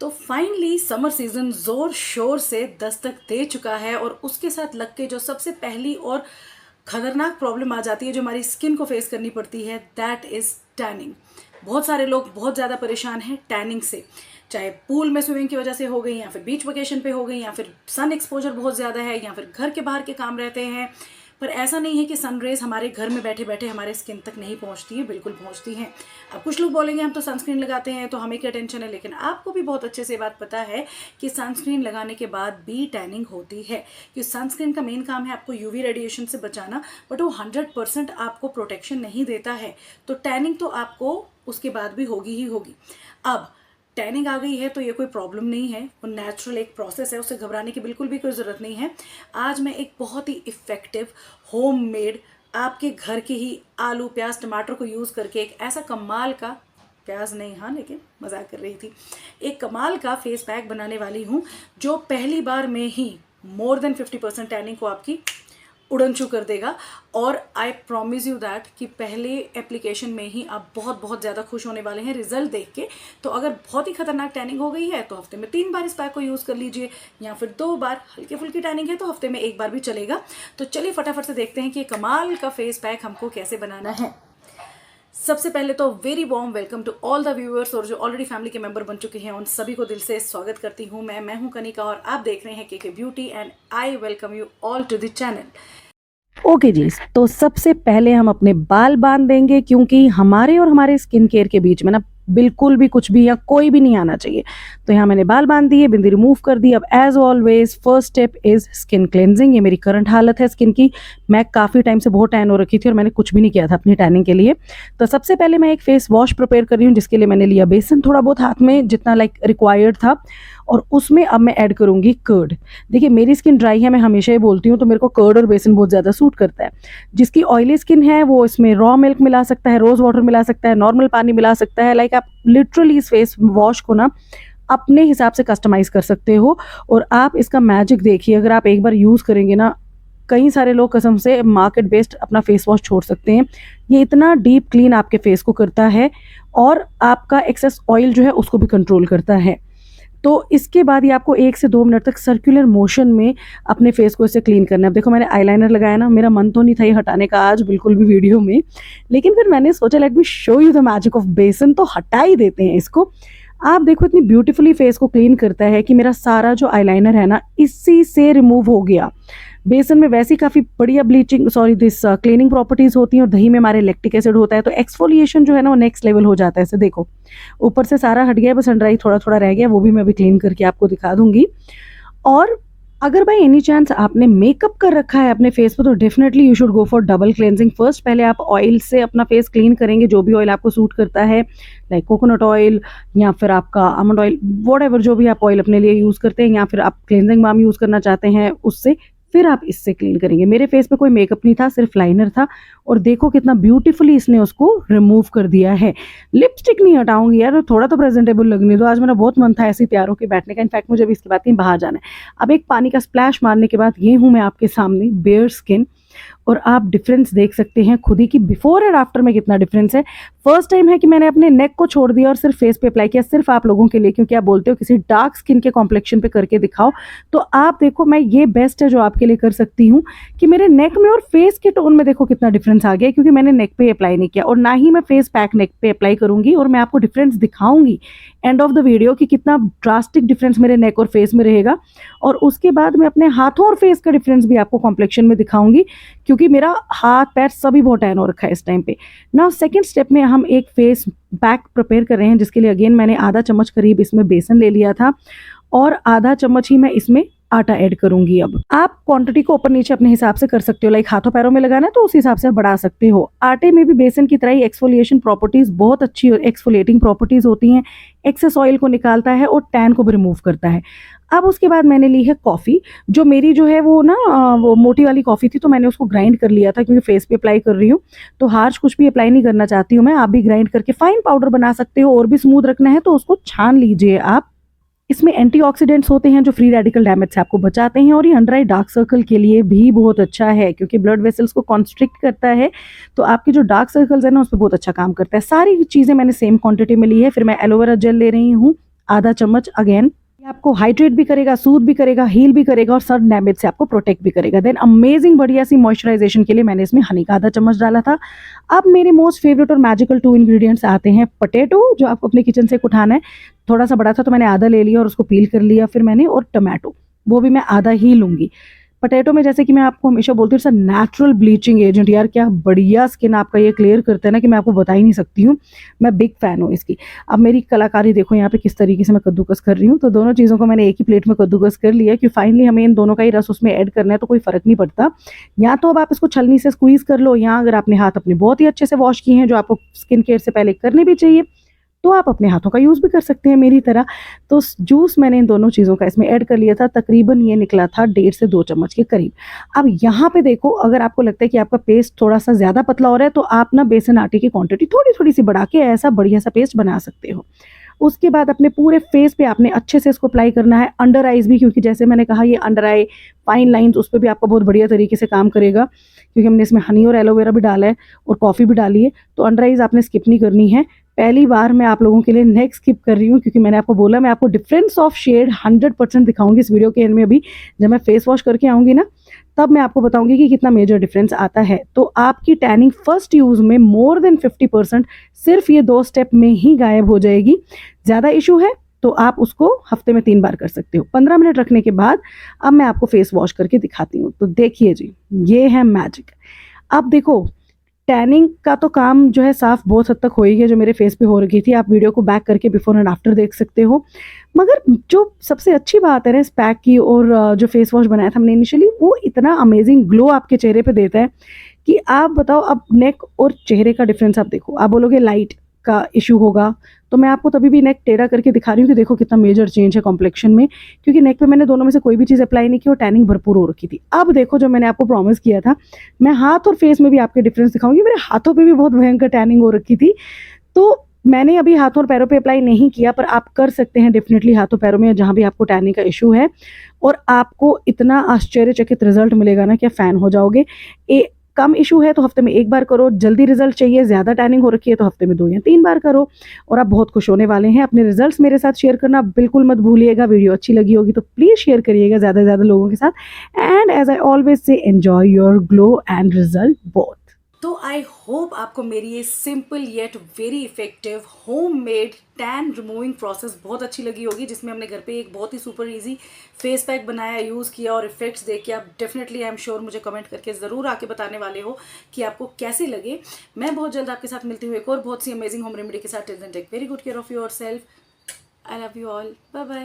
तो finally summer season जोर शोर से दस्तक दे चुका है और उसके साथ लग के जो सबसे पहली और खतरनाक प्रॉब्लम आ जाती है जो हमारी स्किन को फेस करनी पड़ती है, दैट इज टैनिंग। बहुत सारे लोग बहुत ज़्यादा परेशान हैं टैनिंग से, चाहे पूल में स्विमिंग की वजह से हो गई, या फिर बीच वेकेशन पे हो गई, या फिर सन एक्सपोजर बहुत ज़्यादा है, या फिर घर के बाहर के काम रहते हैं। पर ऐसा नहीं है कि सन रेज हमारे घर में बैठे बैठे हमारे स्किन तक नहीं पहुंचती है, बिल्कुल पहुंचती हैं। अब कुछ लोग बोलेंगे हम तो सनस्क्रीन लगाते हैं तो हमें क्या टेंशन है, लेकिन आपको भी बहुत अच्छे से बात पता है कि सनस्क्रीन लगाने के बाद भी टैनिंग होती है। क्योंकि सनस्क्रीन का मेन काम है आपको यूवी रेडिएशन से बचाना, बट वो 100% आपको प्रोटेक्शन नहीं देता है। तो टैनिंग तो आपको उसके बाद भी होगी ही होगी। अब टैनिंग आ गई है तो ये कोई प्रॉब्लम नहीं है, वो नेचुरल एक प्रोसेस है, उससे घबराने की बिल्कुल भी कोई ज़रूरत नहीं है। आज मैं एक बहुत ही इफ़ेक्टिव होममेड आपके घर के ही आलू प्याज टमाटर को यूज़ करके एक ऐसा कमाल का, प्याज नहीं हाँ लेकिन मजाक कर रही थी, एक कमाल का फेस पैक बनाने वाली हूँ जो पहली बार में ही मोर देन 50% टैनिंग को आपकी उड़नछू कर देगा। और आई प्रॉमिस यू दैट कि पहले एप्लीकेशन में ही आप बहुत बहुत ज़्यादा खुश होने वाले हैं रिजल्ट देख के। तो अगर बहुत ही खतरनाक टैनिंग हो गई है तो हफ्ते में 3 बार इस पैक को यूज़ कर लीजिए, या फिर 2 बार। हल्की फुल्की टैनिंग है तो हफ्ते में 1 बार भी चलेगा। तो चलिए फटाफट से देखते हैं कि ये कमाल का फेस पैक हमको कैसे बनाना है। सबसे पहले तो very warm welcome to all the viewers, और जो ऑलरेडी फैमिली के मेंबर बन चुके हैं उन सभी को दिल से स्वागत करती हूँ। मैं हूँ कनिका और आप देख रहे हैं KK beauty, and I welcome you all to the channel. Okay ji, तो सबसे पहले हम अपने बाल बांध देंगे, क्योंकि हमारे और हमारे स्किन केयर के बीच में ना बिल्कुल भी कुछ भी या कोई भी नहीं आना चाहिए। तो यहाँ मैंने बाल बांध दिए, बिंदी रिमूव कर दी। अब as always first step is skin cleansing. ये मेरी करंट हालत है स्किन की। मैं काफ़ी टाइम से बहुत टैन हो रखी थी और मैंने कुछ भी नहीं किया था अपनी टैनिंग के लिए। तो सबसे पहले मैं एक फेस वॉश प्रिपेयर कर रही हूँ, जिसके लिए मैंने लिया बेसन, थोड़ा बहुत हाथ में जितना रिक्वायर्ड था, और उसमें अब मैं ऐड करूँगी कर्ड। देखिए मेरी स्किन ड्राई है, मैं हमेशा ही बोलती हूँ, तो मेरे को कर्ड और बेसन बहुत ज़्यादा सूट करता है। जिसकी ऑयली स्किन है वो इसमें रॉ मिल्क मिला सकता है, रोज़ वाटर मिला सकता है, नॉर्मल पानी मिला सकता है। आप लिटरली इस फेस वॉश को ना अपने हिसाब से कस्टमाइज़ कर सकते हो। और आप इसका मैजिक देखिए, अगर आप एक बार यूज़ करेंगे ना, कई सारे लोग कसम से मार्केट बेस्ड अपना फेस वॉश छोड़ सकते हैं। ये इतना डीप क्लीन आपके फेस को करता है और आपका एक्सेस ऑयल जो है उसको भी कंट्रोल करता है। तो इसके बाद ये आपको 1 से 2 मिनट तक सर्कुलर मोशन में अपने फेस को इससे क्लीन करना है। अब देखो मैंने आईलाइनर लगाया ना, मेरा मन तो नहीं था ये हटाने का आज बिल्कुल भी वीडियो में, लेकिन फिर मैंने सोचा let me show you the magic of बेसन, तो हटा ही देते हैं इसको। आप देखो इतनी ब्यूटीफुली फेस को क्लीन करता है कि मेरा सारा जो आईलाइनर है ना इसी से रिमूव हो गया। बेसन में वैसे ही काफ़ी बढ़िया क्लीनिंग प्रॉपर्टीज़ होती हैं, और दही में हमारे लैक्टिक एसिड होता है, तो एक्सफोलिएशन जो है ना वो नेक्स्ट लेवल हो जाता है। ऐसे देखो ऊपर से सारा हट गया, बस अंडर थोड़ा थोड़ा रह गया, वो भी मैं अभी क्लीन करके आपको दिखा दूंगी। और अगर बाई एनी चांस आपने मेकअप कर रखा है अपने फेस पर, तो definitely you should go for double cleansing. First पहले आप ऑयल से अपना फेस क्लीन करेंगे, जो भी ऑयल आपको सूट करता है, लाइक कोकोनट ऑयल या फिर आपका आमंड ऑयल, वॉट जो भी आप ऑयल अपने लिए यूज़ करते हैं, या फिर आप क्लेंजिंग बाम यूज़ करना चाहते हैं उससे, फिर आप इससे क्लीन करेंगे। मेरे फेस पे कोई मेकअप नहीं था, सिर्फ लाइनर था, और देखो कितना ब्यूटीफुली इसने उसको रिमूव कर दिया है। लिपस्टिक नहीं हटाऊंगी यार, थोड़ा तो प्रेजेंटेबल लगने दो। आज मेरा बहुत मन था ऐसे तैयार होकर बैठने का, इनफैक्ट मुझे अभी इसके बाद कहीं बाहर जाना है। अब एक पानी का स्प्लैश मारने के बाद ये हूँ मैं आपके सामने बेयर स्किन, और आप डिफरेंस देख सकते हैं खुद ही कि बिफोर एंड आफ्टर में कितना डिफरेंस है। फर्स्ट टाइम है कि मैंने अपने नेक को छोड़ दिया और सिर्फ फेस पे अप्लाई किया, सिर्फ आप लोगों के लिए, क्योंकि आप बोलते हो किसी डार्क स्किन के कॉम्प्लेक्शन पे करके दिखाओ। तो आप देखो मैं ये बेस्ट है जो आपके लिए कर सकती हूँ कि मेरे नेक में और फेस के टोन में देखो कितना डिफरेंस आ गया, क्योंकि मैंने नेक पे अप्लाई नहीं किया, और ना ही मैं फेस पैक नेक पे अप्लाई करूंगी। और मैं आपको डिफरेंस दिखाऊंगी एंड ऑफ द वीडियो कि कितना ड्रास्टिक डिफरेंस मेरे नेक और फेस में रहेगा। और उसके बाद मैं अपने हाथों और फेस का डिफरेंस भी आपको कॉम्प्लेक्शन में दिखाऊंगी, क्योंकि मेरा हाथ पैर सभी बहुत टैन हो रखा है इस टाइम पे। नाउ सेकंड स्टेप में हम एक फेस पैक प्रिपेयर कर रहे हैं, जिसके लिए अगेन मैंने आधा चम्मच करीब इसमें बेसन ले लिया था, और आधा चम्मच ही मैं इसमें आटा ऐड करूंगी। अब आप क्वांटिटी को ऊपर नीचे अपने हिसाब से कर सकते हो, लाइक हाथों पैरों में लगाना है तो उस हिसाब से बढ़ा सकते हो। आटे में भी बेसन की तरह ही एक्सफोलिएशन प्रॉपर्टीज, बहुत अच्छी एक्सफोलिएटिंग प्रॉपर्टीज होती हैं, एक्सेस ऑयल को निकालता है और टैन को भी रिमूव करता है। अब उसके बाद मैंने ली है कॉफ़ी, जो मेरी जो है वो ना वो मोटी वाली कॉफ़ी थी, तो मैंने उसको ग्राइंड कर लिया था, क्योंकि फेस पे अप्लाई कर रही हूँ तो हार्श कुछ भी अप्लाई नहीं करना चाहती हूँ मैं। आप भी ग्राइंड करके फाइन पाउडर बना सकते हो, और भी स्मूथ रखना है तो उसको छान लीजिए आप। इसमें एंटीऑक्सीडेंट्स होते हैं जो फ्री रेडिकल डैमेज से आपको बचाते हैं, और ये अंडर आई डार्क सर्कल के लिए भी बहुत अच्छा है, क्योंकि ब्लड वेसल्स को कॉन्स्ट्रिक्ट करता है, तो आपके जो डार्क सर्कल्स है ना उस पर बहुत अच्छा काम करता है। सारी चीज़ें मैंने सेम क्वांटिटी में ली है। फिर मैं एलोवेरा जेल ले रही हूँ आधा चम्मच अगेन आपको हाइड्रेट भी करेगा, सूद भी करेगा, हील भी करेगा और सन डैमेज से आपको प्रोटेक्ट भी करेगा। देन अमेजिंग बढ़िया सी मॉइस्चराइजेशन के लिए मैंने इसमें हनी का आधा चम्मच डाला था। अब मेरे मोस्ट फेवरेट और मैजिकल 2 इंग्रेडिएंट्स आते हैं। पोटैटो जो आपको अपने किचन से उठाना है, थोड़ा सा बड़ा था तो मैंने आधा ले लिया और उसको पील कर लिया फिर मैंने, और टमाटो वो भी मैं आधा ही लूँगी। पोटैटो में जैसे कि मैं आपको हमेशा बोलती हूँ सर नेचुरल ब्लीचिंग एजेंट, यार क्या बढ़िया स्किन आपका ये क्लियर करता है ना कि मैं आपको बता ही नहीं सकती हूँ। मैं बिग फैन हूँ इसकी। अब मेरी कलाकारी देखो यहाँ पे किस तरीके से मैं कद्दूकस कर रही हूँ। तो दोनों चीज़ों को मैंने एक ही प्लेट में कद्दूकस कर लिया कि फाइनली हमें इन दोनों का ही रस उसमें ऐड करना है, तो कोई फ़र्क नहीं पड़ता। या तो अब आप इसको छलनी से स्क्वीज़ कर लो, या अगर आपने हाथ अपने बहुत ही अच्छे से वॉश किए हैं जो आपको स्किन केयर से पहले करने भी चाहिए, तो आप अपने हाथों का यूज़ भी कर सकते हैं मेरी तरह। तो जूस मैंने इन दोनों चीज़ों का इसमें ऐड कर लिया था, तकरीबन ये निकला था 1.5 से 2 चम्मच के करीब। अब यहाँ पे देखो, अगर आपको लगता है कि आपका पेस्ट थोड़ा सा ज़्यादा पतला हो रहा है तो आप ना बेसन आटे की क्वांटिटी थोड़ी-थोड़ी सी बढ़ा के ऐसा बढ़िया सा पेस्ट बना सकते हो। उसके बाद अपने पूरे फेस पे आपने अच्छे से इसको अप्लाई करना है, अंडर आइज़ भी, क्योंकि जैसे मैंने कहा ये अंडर आई, फाइन लाइन्स, उस पे भी आपका बहुत बढ़िया तरीके से काम करेगा, क्योंकि हमने इसमें हनी और एलोवेरा भी डाला है और कॉफ़ी भी डाली है। तो अंडर आइज़ आपने स्किप नहीं करनी है। पहली बार मैं आप लोगों के लिए नेक स्किप कर रही हूँ, क्योंकि मैंने आपको बोला मैं आपको डिफरेंस ऑफ शेड 100% दिखाऊंगी इस वीडियो के एंड में। अभी जब मैं फेस वॉश करके आऊँगी ना, तब मैं आपको बताऊंगी कि कितना मेजर डिफरेंस आता है। तो आपकी टैनिंग फर्स्ट यूज़ में मोर देन 50% सिर्फ ये 2 स्टेप में ही गायब हो जाएगी। ज़्यादा इशू है तो आप उसको हफ्ते में 3 बार कर सकते हो। 15 मिनट रखने के बाद अब मैं आपको फेस वॉश करके दिखाती हूँ। तो देखिए जी, ये है मैजिक। अब देखो, टैनिंग का तो काम जो है साफ बहुत हद तक हो ही गया, जो मेरे फेस पे हो रखी थी। आप वीडियो को बैक करके बिफोर एंड आफ्टर देख सकते हो। मगर जो सबसे अच्छी बात है ना इस पैक की, और जो फेस वॉश बनाया था हमने इनिशियली, वो इतना अमेजिंग ग्लो आपके चेहरे पे देता है कि आप बताओ। अब नेक और चेहरे का डिफरेंस आप देखो। आप बोलोगे लाइट का इशू होगा, तो मैं आपको तभी भी नेक टेढ़ा करके दिखा रही हूँ कि देखो कितना मेजर चेंज है कॉम्प्लेक्शन में, क्योंकि नेक पे मैंने दोनों में से कोई भी चीज़ अप्लाई नहीं की और टैनिंग भरपूर हो रखी थी। अब देखो, जो मैंने आपको प्रॉमिस किया था, मैं हाथ और फेस में भी आपके डिफरेंस दिखाऊंगी। मेरे हाथों पे भी बहुत भयंकर टैनिंग हो रखी थी, तो मैंने अभी हाथों और पैरों पे अप्लाई नहीं किया, पर आप कर सकते हैं डेफिनेटली हाथों पैरों में, जहाँ भी आपको टैनिंग का इशू है। और आपको इतना आश्चर्यचकित रिजल्ट मिलेगा ना कि फ़ैन हो जाओगे। कम इशू है तो हफ्ते में 1 बार करो, जल्दी रिजल्ट चाहिए, ज़्यादा टैनिंग हो रखी है तो हफ्ते में 2 या 3 बार करो, और आप बहुत खुश होने वाले हैं। अपने रिजल्ट्स मेरे साथ शेयर करना बिल्कुल मत भूलिएगा। वीडियो अच्छी लगी होगी तो प्लीज़ शेयर करिएगा ज़्यादा से ज़्यादा लोगों के साथ। And as I always say, enjoy your glow and result both. तो आई होप आपको मेरी ये simple yet very effective homemade tan removing process बहुत अच्छी लगी होगी, जिसमें हमने घर पे एक बहुत ही सुपर इजी फेस पैक बनाया, यूज़ किया और इफेक्ट्स देख के आप डेफिनेटली आई एम श्योर मुझे कमेंट करके ज़रूर आके बताने वाले हो कि आपको कैसे लगे। मैं बहुत जल्द आपके साथ मिलती हूँ एक और बहुत सी अमेजिंग होम रेमेडी के साथ। Till then take very good care of your self. I love you all. Bye bye.